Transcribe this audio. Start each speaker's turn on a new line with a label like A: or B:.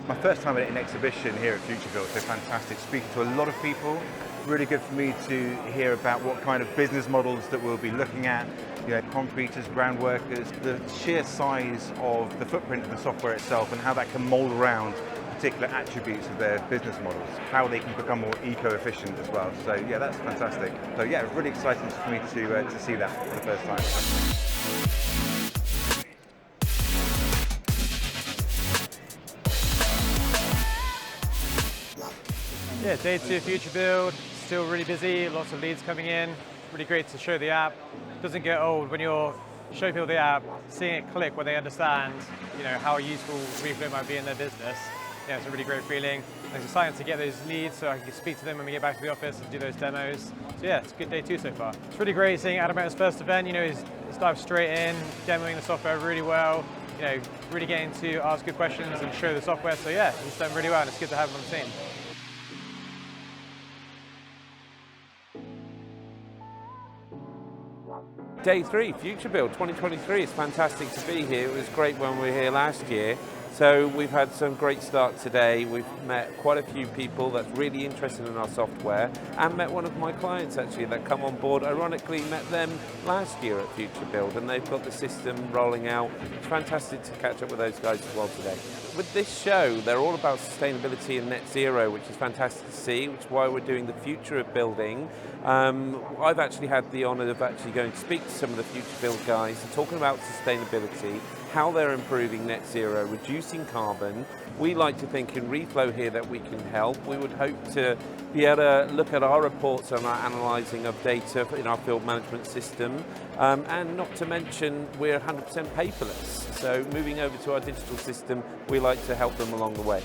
A: My first time at an exhibition here at Futurebuild, so fantastic. Speaking to a lot of people, really good for me to hear about what kind of business models that we'll be looking at. You know, concreters, ground workers, the sheer size of the footprint of the software itself and how that can mold around particular attributes of their business models, how they can become more eco-efficient as well. So yeah, that's fantastic. So yeah, it's really exciting for me to see that for the first time.
B: Yeah, day 2 of Futurebuild, still really busy, lots of leads coming in. Really great to show the app. Doesn't get old when you're showing people the app, seeing it click when they understand, how useful Reflow might be in their business. Yeah, it's a really great feeling. It's exciting to get those leads so I can speak to them when we get back to the office and do those demos. So yeah, it's a good day 2 so far. It's really great seeing Adam at his first event. He's dived straight in, demoing the software really well. Really getting to ask good questions and show the software. So yeah, he's done really well and it's good to have him on the team.
C: Day 3, Futurebuild 2023. It's fantastic to be here. It was great when we were here last year. So we've had some great start today. We've met quite a few people that's really interested in our software and met one of my clients actually that come on board. Ironically, met them last year at Futurebuild and they've got the system rolling out. It's fantastic to catch up with those guys as well today. With this show, they're all about sustainability and net zero, which is fantastic to see, which is why we're doing the future of building. I've actually had the honour of actually going to speak to some of the Futurebuild guys and talking about sustainability, how they're improving net zero, reducing carbon. We like to think in Reflow here that we can help. We would hope to be able to look at our reports and our analysing of data in our field management system. And not to mention, we're 100% paperless. So moving over to our digital system, we like to help them along the way.